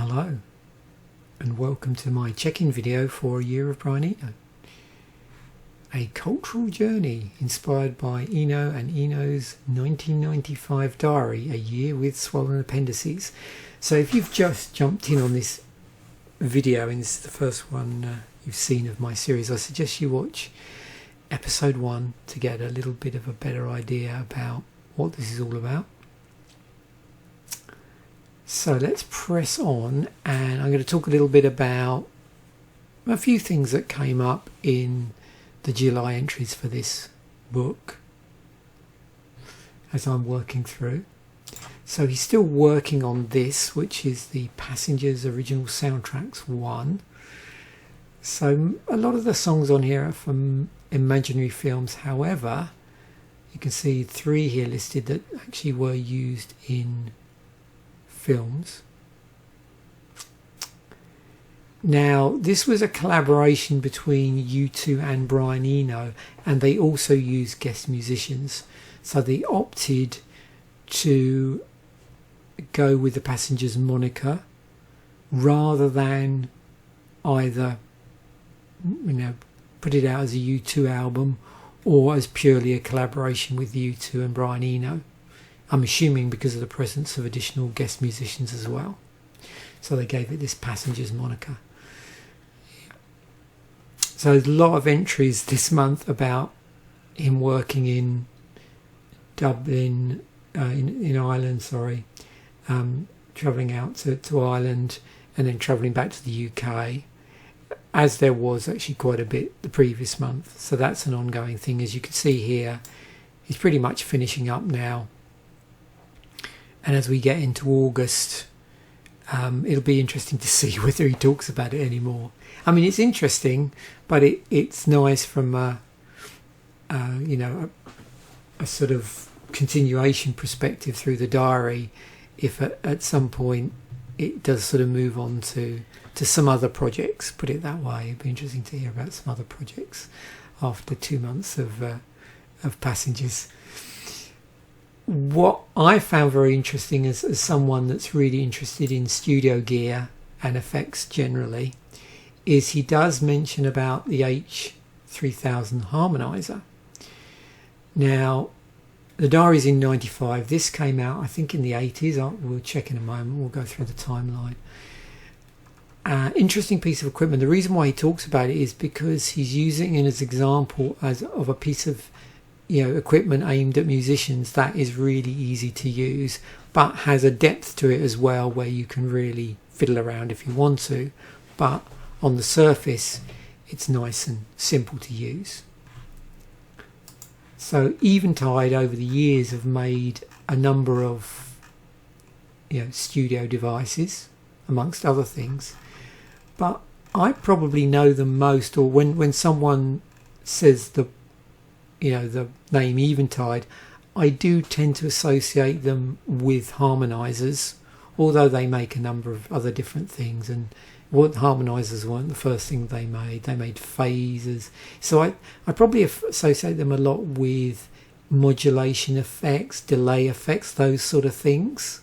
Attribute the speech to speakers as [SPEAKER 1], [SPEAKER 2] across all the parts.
[SPEAKER 1] Hello and welcome to my check-in video for A Year of Brian Eno. A cultural journey inspired by Eno and Eno's 1995 diary, A Year with Swollen Appendices. So if you've just jumped in on this video and this is the first one you've seen of my series, I suggest you watch episode 1 to get a little bit of a better idea about what this is all about. So let's press on, and I'm going to talk a little bit about a few things that came up in the July entries for this book as I'm working through. So he's still working on this, which is the Passengers Original Soundtracks 1. So a lot of the songs on here are from imaginary films. However, you can see 3 here listed that actually were used in films. Now, this was a collaboration between U2 and Brian Eno, and they also used guest musicians. So they opted to go with the Passengers moniker rather than either, put it out as a U2 album or as purely a collaboration with U2 and Brian Eno. I'm assuming because of the presence of additional guest musicians as well. So they gave it this Passengers moniker. So there's a lot of entries this month about him working in Dublin, in Ireland, travelling out to Ireland and then travelling back to the UK, as there was actually quite a bit the previous month. So that's an ongoing thing. As you can see here, he's pretty much finishing up now. And as we get into August, it'll be interesting to see whether he talks about it anymore. I mean, it's interesting, but it's nice from a sort of continuation perspective through the diary. If at some point it does sort of move on to some other projects, put it that way. It'd be interesting to hear about some other projects after 2 months of Passengers. What I found very interesting as someone that's really interested in studio gear and effects generally is he does mention about the H3000 harmonizer. Now, the diary's in 95. This came out, I think, in the 80s. We'll check in a moment. We'll go through the timeline. Interesting piece of equipment. The reason why he talks about it is because he's using it as an example of a piece of equipment aimed at musicians that is really easy to use, but has a depth to it as well where you can really fiddle around if you want to. But on the surface, it's nice and simple to use. So Eventide over the years have made a number of studio devices, amongst other things. But I probably know them most, or when someone says the name Eventide, I do tend to associate them with harmonizers, although they make a number of other different things. And harmonizers weren't the first thing they made phasers. So I probably associate them a lot with modulation effects, delay effects, those sort of things,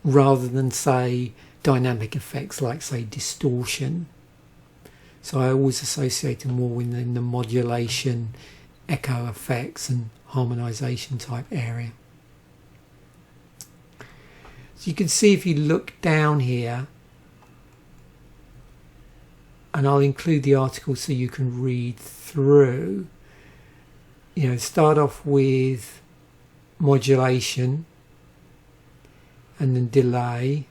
[SPEAKER 1] rather than say dynamic effects like say distortion. So I always associate them more within the modulation, echo effects and harmonization type area. So you can see if you look down here, and I'll include the article so you can read through, start off with modulation and then delay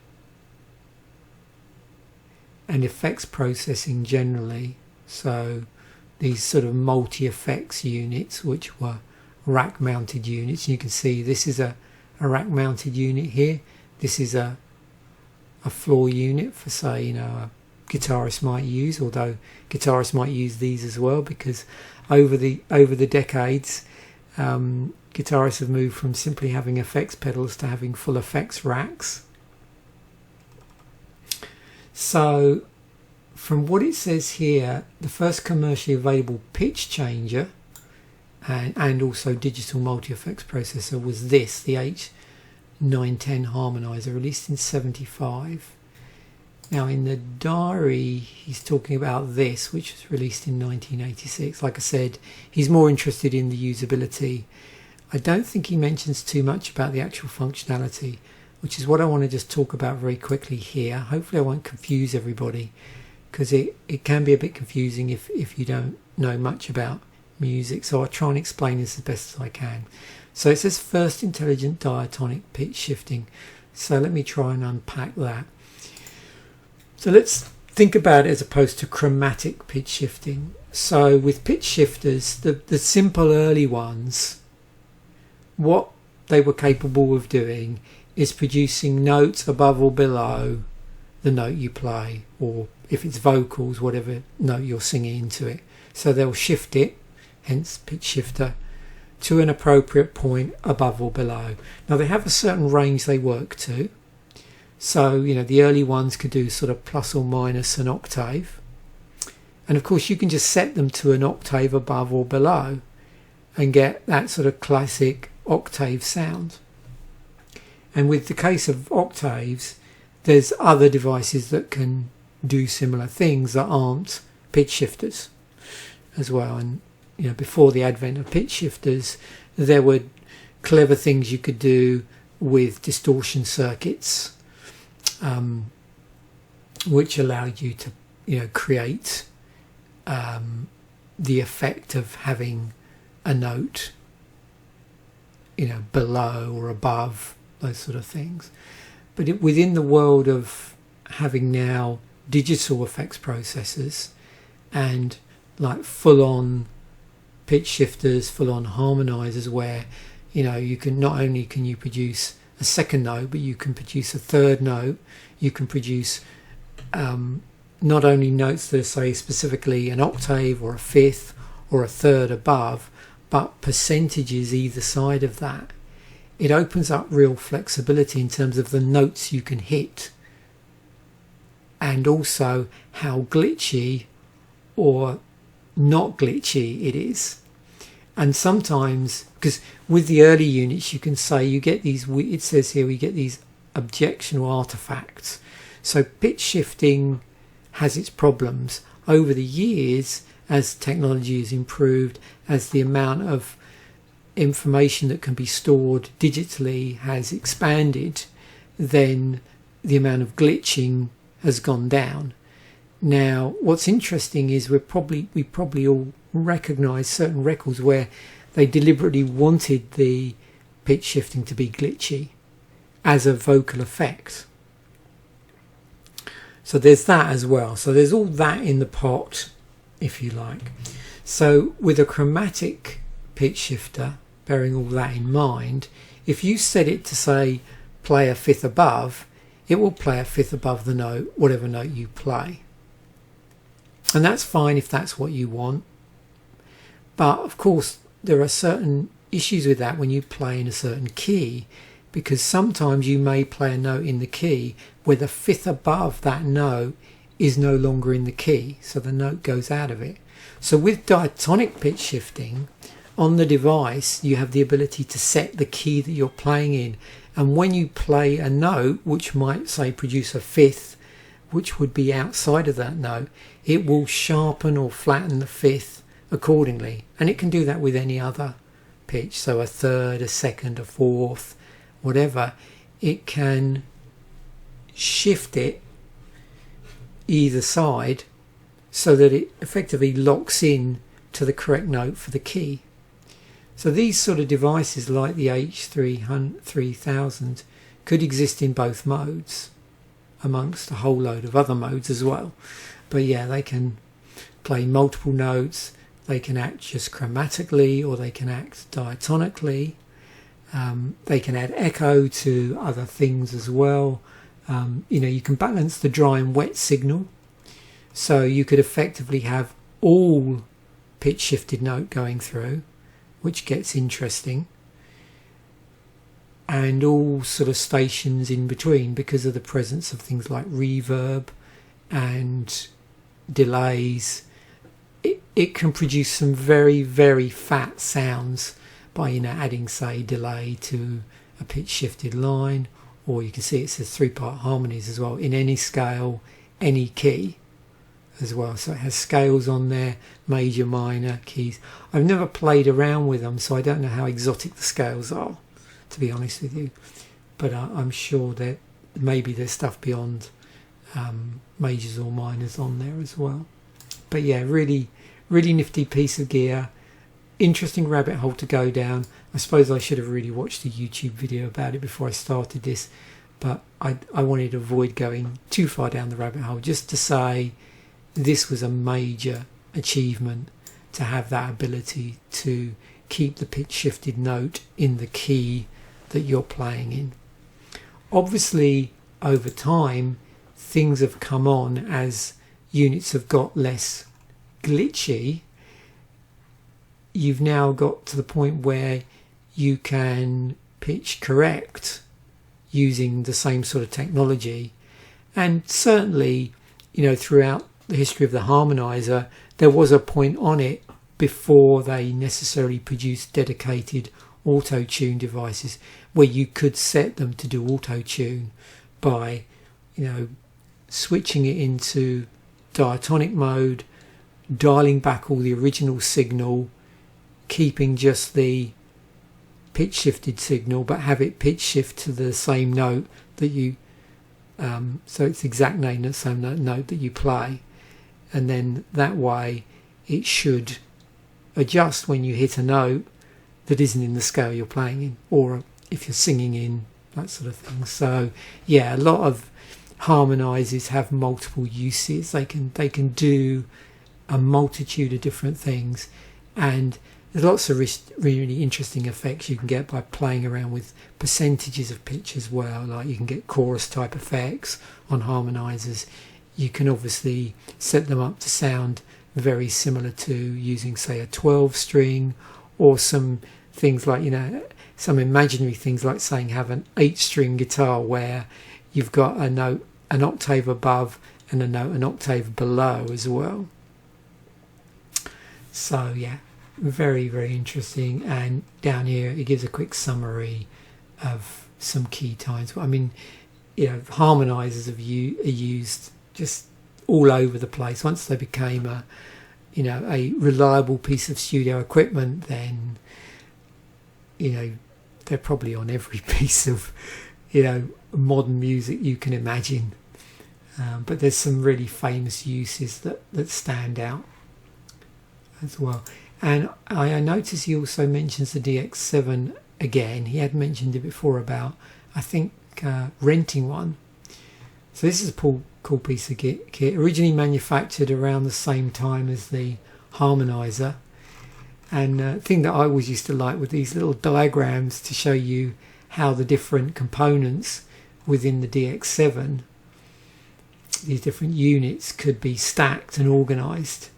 [SPEAKER 1] and effects processing generally. So these sort of multi-effects units, which were rack-mounted units. You can see this is a rack-mounted unit here. This is a floor unit for, say, a guitarist might use, although guitarists might use these as well, because over the decades, guitarists have moved from simply having effects pedals to having full effects racks. So from what it says here, the first commercially available pitch changer and also digital multi-effects processor was this, the H910 harmonizer, released in 75. Now in the diary he's talking about this, which was released in 1986. Like I said, he's more interested in the usability. I don't think he mentions too much about the actual functionality, which is what I want to just talk about very quickly here. Hopefully I won't confuse everybody, because it can be a bit confusing if you don't know much about music. So I'll try and explain this as best as I can. So it says first intelligent diatonic pitch shifting. So let me try and unpack that. So let's think about it as opposed to chromatic pitch shifting. So with pitch shifters, the simple early ones, what they were capable of doing is producing notes above or below the note you play, or if it's vocals, whatever note you're singing into it. So they'll shift it, hence pitch shifter, to an appropriate point above or below. Now they have a certain range they work to. So, you know, the early ones could do sort of plus or minus an octave. And of course you can just set them to an octave above or below and get that sort of classic octave sound. And with the case of octaves, there's other devices that can do similar things that aren't pitch shifters as well. And you know, before the advent of pitch shifters, there were clever things you could do with distortion circuits, which allowed you to, you know, create the effect of having a note, you know, below or above, those sort of things. But within the world of having now digital effects processors and like full-on pitch shifters, full-on harmonizers, where you know you can not only can you produce a second note, but you can produce a third note. You can produce not only notes that are, say, specifically an octave or a fifth or a third above, but percentages either side of that. It opens up real flexibility in terms of the notes you can hit, and also how glitchy or not glitchy it is. And sometimes, because with the early units you can say you get these, it says here we get these objectionable artifacts. So pitch shifting has its problems. Over the years, as technology has improved, as the amount of information that can be stored digitally has expanded, then the amount of glitching has gone down. Now, what's interesting is we probably all recognise certain records where they deliberately wanted the pitch shifting to be glitchy as a vocal effect. So there's that as well. So there's all that in the pot, if you like. So with a chromatic pitch shifter, bearing all that in mind, if you set it to say play a fifth above, it will play a fifth above the note, whatever note you play. And that's fine if that's what you want. But of course there are certain issues with that when you play in a certain key, because sometimes you may play a note in the key where the fifth above that note is no longer in the key, so the note goes out of it. So with diatonic pitch shifting on the device, you have the ability to set the key that you're playing in, and when you play a note which might, say, produce a fifth which would be outside of that note, it will sharpen or flatten the fifth accordingly. And it can do that with any other pitch, so a third, a second, a fourth, whatever. It can shift it either side so that it effectively locks in to the correct note for the key. So these sort of devices like the H3000 could exist in both modes, amongst a whole load of other modes as well. But yeah, they can play multiple notes, they can act just chromatically, or they can act diatonically. They can add echo to other things as well. You know, you can balance the dry and wet signal, so you could effectively have all pitch shifted note going through, which gets interesting, and all sort of stations in between because of the presence of things like reverb and delays. It can produce some very, very fat sounds by, you know, adding, say, delay to a pitch shifted line, or you can see it says 3-part harmonies as well, in any scale, any key as well. So it has scales on there, major, minor keys. I've never played around with them, so I don't know how exotic the scales are, to be honest with you. But I'm sure that maybe there's stuff beyond majors or minors on there as well. But yeah, really nifty piece of gear. Interesting rabbit hole to go down. I suppose I should have really watched a YouTube video about it before I started this, but I wanted to avoid going too far down the rabbit hole, just to say this was a major achievement to have that ability to keep the pitch shifted note in the key that you're playing in. Obviously, over time, things have come on as units have got less glitchy. You've now got to the point where you can pitch correct using the same sort of technology. And certainly, throughout the history of the harmonizer, there was a point on it before they necessarily produced dedicated auto-tune devices where you could set them to do auto-tune by switching it into diatonic mode, dialing back all the original signal, keeping just the pitch shifted signal but have it pitch shift to the same note that you so it's the exact name, the same note that you play, and then that way it should adjust when you hit a note that isn't in the scale you're playing in, or if you're singing in, that sort of thing. So yeah, a lot of harmonizers have multiple uses. They can do a multitude of different things, and there's lots of really interesting effects you can get by playing around with percentages of pitch as well. Like you can get chorus type effects on harmonizers. You can obviously set them up to sound very similar to using, say, a 12 string, or some things like, some imaginary things like saying have an 8-string guitar where you've got a note an octave above and a note an octave below as well. So yeah, very, very interesting. And down here it gives a quick summary of some key times. I mean, harmonizers are used just all over the place. Once they became a reliable piece of studio equipment, then they're probably on every piece of modern music you can imagine. But there's some really famous uses that stand out as well. And I notice he also mentions the DX7 again. He had mentioned it before about, I think, renting one. So this is a cool piece of kit. Originally manufactured around the same time as the harmonizer. And the thing that I always used to like with these little diagrams to show you how the different components within the DX7, these different units, could be stacked and organised.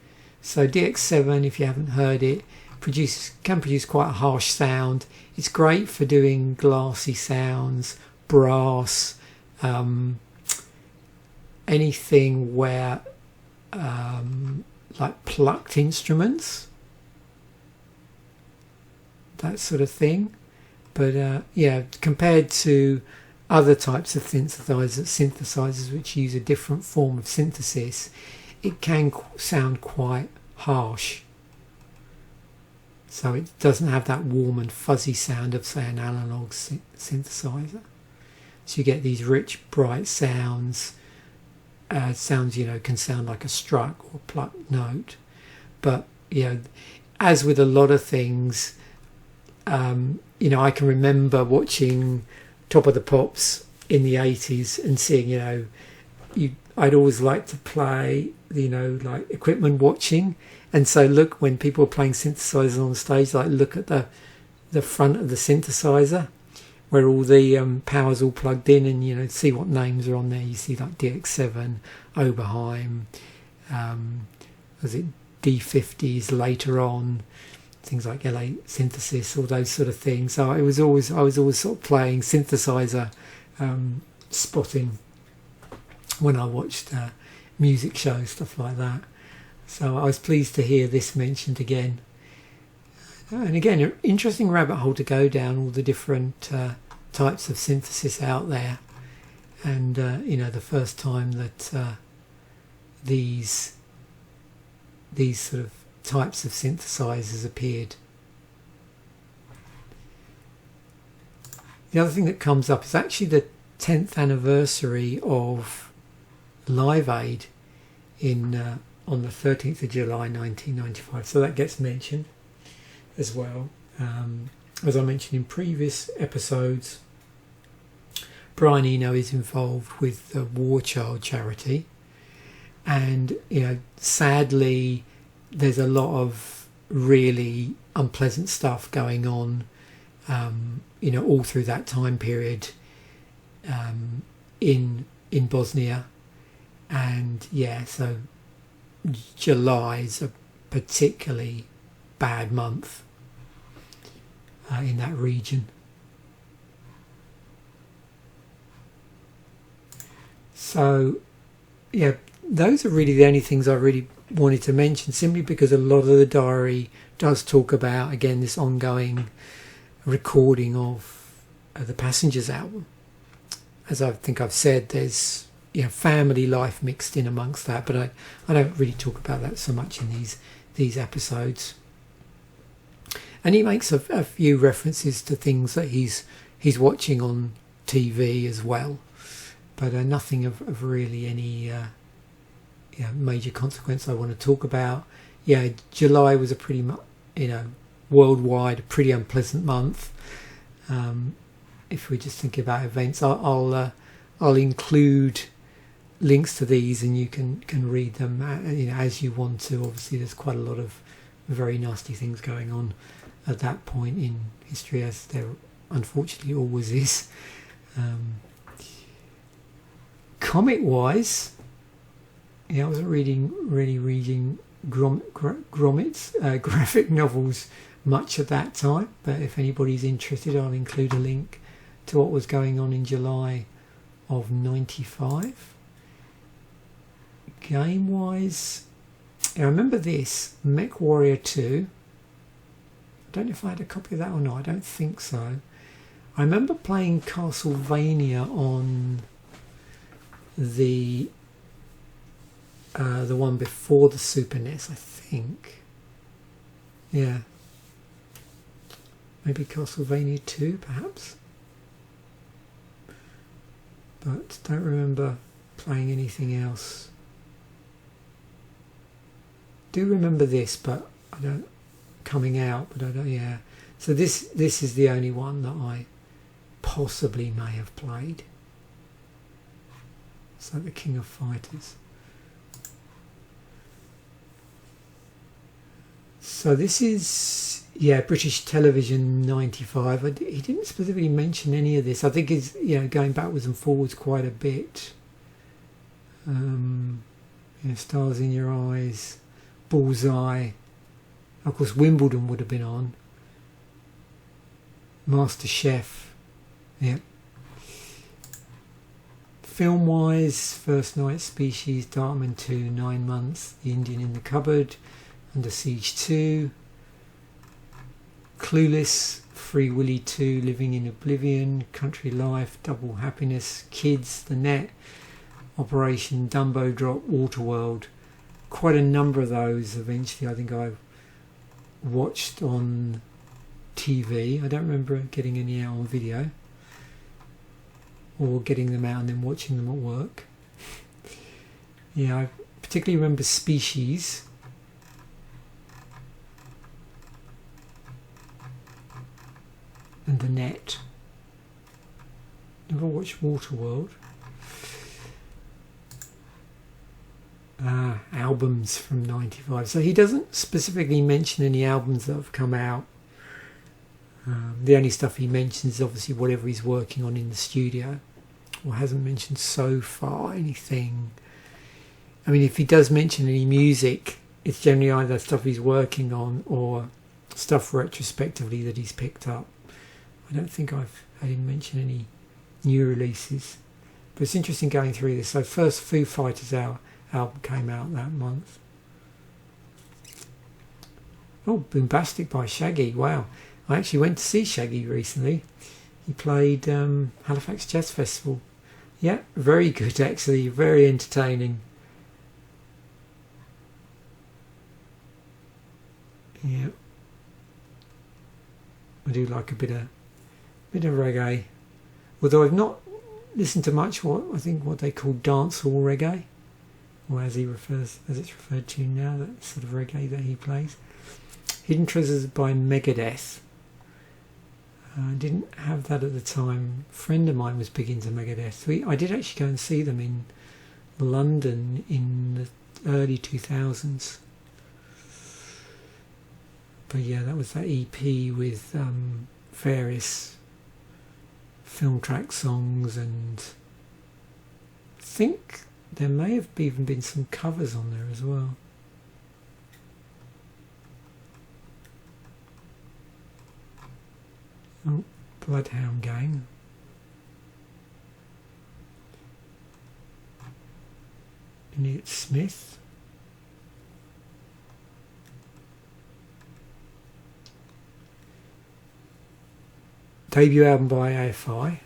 [SPEAKER 1] So DX7, if you haven't heard it, can produce quite a harsh sound. It's great for doing glassy sounds, brass, anything where like plucked instruments, that sort of thing. But yeah, compared to other types of synthesizers which use a different form of synthesis, it can sound quite harsh. So it doesn't have that warm and fuzzy sound of, say, an analog synthesizer. So you get these rich, bright sounds. Sounds, can sound like a struck or plucked note. But, as with a lot of things, I can remember watching Top of the Pops in the 80s and seeing, I'd always like to play, like equipment watching. And so look, when people are playing synthesizers on stage, like look at the front of the synthesizer where all the power's all plugged in, and see what names are on there. You see like DX7, Oberheim, was it D50s later on, things like LA Synthesis, all those sort of things. So I was always sort of playing synthesizer spotting when I watched music shows, stuff like that. So I was pleased to hear this mentioned again. And again, an interesting rabbit hole to go down, all the different types of synthesis out there. And the first time that these sort of types of synthesizers appeared. The other thing that comes up is actually the 10th anniversary of Live Aid in on the 13th of July 1995, so that gets mentioned as well. As I mentioned in previous episodes, Brian Eno is involved with the War Child charity, and sadly there's a lot of really unpleasant stuff going on all through that time period in Bosnia, and so July's a particularly bad month in that region. So those are really the only things I really wanted to mention, simply because a lot of the diary does talk about, again, this ongoing recording of the Passengers album. As I think I've said, there's family life mixed in amongst that, but I don't really talk about that so much in these episodes. And he makes a few references to things that he's watching on TV as well, but nothing of really any major consequence I want to talk about. July was a pretty worldwide a pretty unpleasant month. If we're just thinking about events, I'll include links to these, and you can read them as you want to. Obviously there's quite a lot of very nasty things going on at that point in history, as there unfortunately always is. Comic wise, I wasn't really reading Gromit's graphic novels much at that time, but if anybody's interested, I'll include a link to what was going on in July of 95. Game wise, I remember this Mech Warrior 2. I don't know if I had a copy of that or not. I don't think so. I remember playing Castlevania on the one before the Super NES, I think. Maybe Castlevania 2 perhaps, but don't remember playing anything else. Do remember this, but I don't coming out, but I don't. So this is the only one that I possibly may have played. It's like the King of Fighters. So this is British Television 95. He didn't specifically mention any of this. I think he's going backwards and forwards quite a bit. Stars in Your Eyes, Bullseye, of course Wimbledon would have been on, Master Chef. Film wise, First Night, Species, Darkman 2, 9 Months, The Indian in the Cupboard, Under Siege 2, Clueless, Free Willy 2, Living in Oblivion, Country Life, Double Happiness, Kids, The Net, Operation Dumbo Drop, Waterworld. Quite a number of those eventually I think I watched on TV. I don't remember getting any out on video, or getting them out and then watching them at work. I particularly remember Species. And The Net. Never watched Waterworld. Albums from 95. So he doesn't specifically mention any albums that have come out. The only stuff he mentions is obviously whatever he's working on in the studio, or hasn't mentioned so far anything. I mean, if he does mention any music, it's generally either stuff he's working on or stuff retrospectively that he's picked up. I don't think I've had him mention any new releases, but it's interesting going through this. So first Foo Fighters album came out that month. Oh, Boombastic by Shaggy. Wow, I actually went to see Shaggy recently. He played Halifax Jazz Festival. Very good actually, very entertaining. Yeah, I do like a bit of reggae, although I've not listened to much what they call dancehall reggae, or as it's referred to now, that sort of reggae that he plays. Hidden Treasures by Megadeth. I didn't have that at the time. A friend of mine was big into Megadeth. I did actually go and see them in London in the early 2000s. But yeah, that was that EP with various film track songs, and I think there may have even been some covers on there as well. Oh, Bloodhound Gang. Elliott Smith. Debut album by AFI.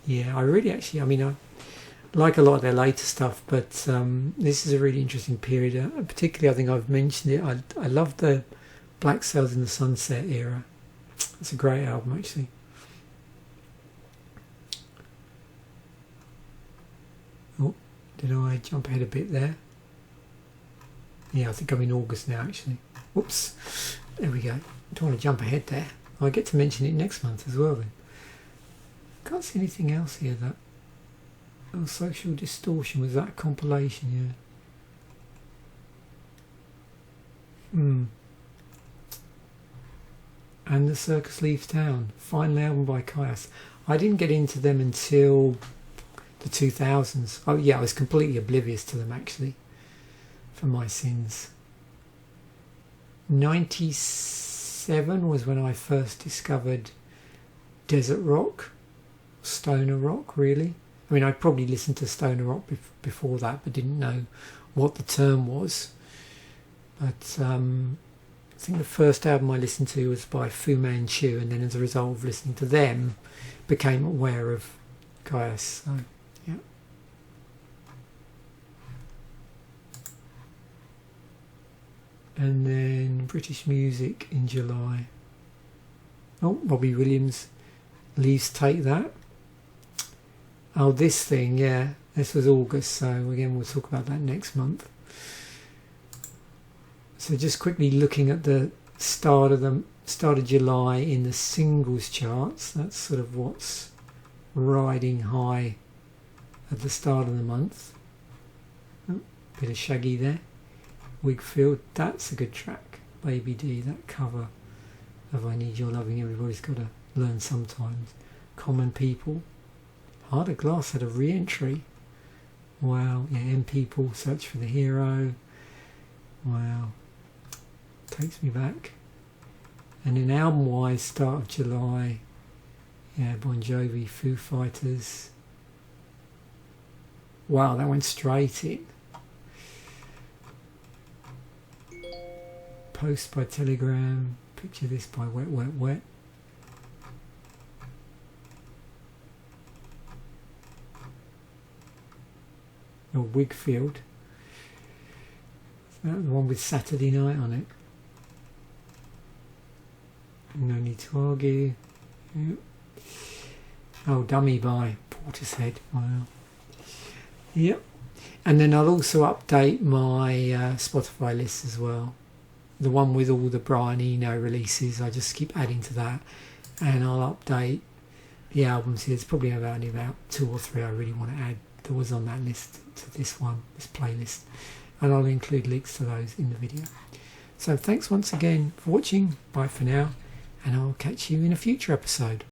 [SPEAKER 1] Yeah, I like a lot of their later stuff, but this is a really interesting period. Particularly, I think I've mentioned it, I love the Black Sails in the Sunset era. It's a great album, actually. Oh, did I jump ahead a bit there? Yeah, I think I'm in August now, actually. Whoops. There we go. Don't want to jump ahead there. I get to mention it next month as well then. Can't see anything else here that... Oh, Social Distortion, was that a compilation? Yeah. And The Circus Leaves Town, final album by Caius. I didn't get into them until the 2000s. Oh yeah, I was completely oblivious to them actually, for my sins. 97 was when I first discovered desert rock, stoner rock really. I mean, I'd probably listened to stoner rock before that, but didn't know what the term was. But I think the first album I listened to was by Fu Manchu, and then as a result of listening to them, became aware of Caius. So, yeah. And then British music in July. Oh, Robbie Williams, Leaves Take That. Oh, this thing, yeah. This was August, so again we'll talk about that next month. So just quickly looking at the start of July in the singles charts. That's sort of what's riding high at the start of the month. Oh, bit of Shaggy there. Wigfield, that's a good track. Baby D, that cover of I Need Your Loving, Everybody's Got to Learn Sometimes. Common People. Heart of Glass had a re-entry. Wow, yeah, M People, Search for the Hero. Wow. Takes me back. And then album wise, start of July, yeah, Bon Jovi, Foo Fighters. Wow, that went straight in. Post by Telegram, Picture This by Wet Wet Wet. Or Wigfield. That was the one with Saturday Night on it. No Need to Argue. Yep. Oh, Dummy by Portishead. Wow. Yep. And then I'll also update my Spotify list as well. The one with all the Brian Eno releases. I just keep adding to that. And I'll update the albums here. There's probably only about 2 or 3 I really want to add that was on that list to this playlist. And I'll include links to those in the video. So thanks once again for watching. Bye for now. And I'll catch you in a future episode.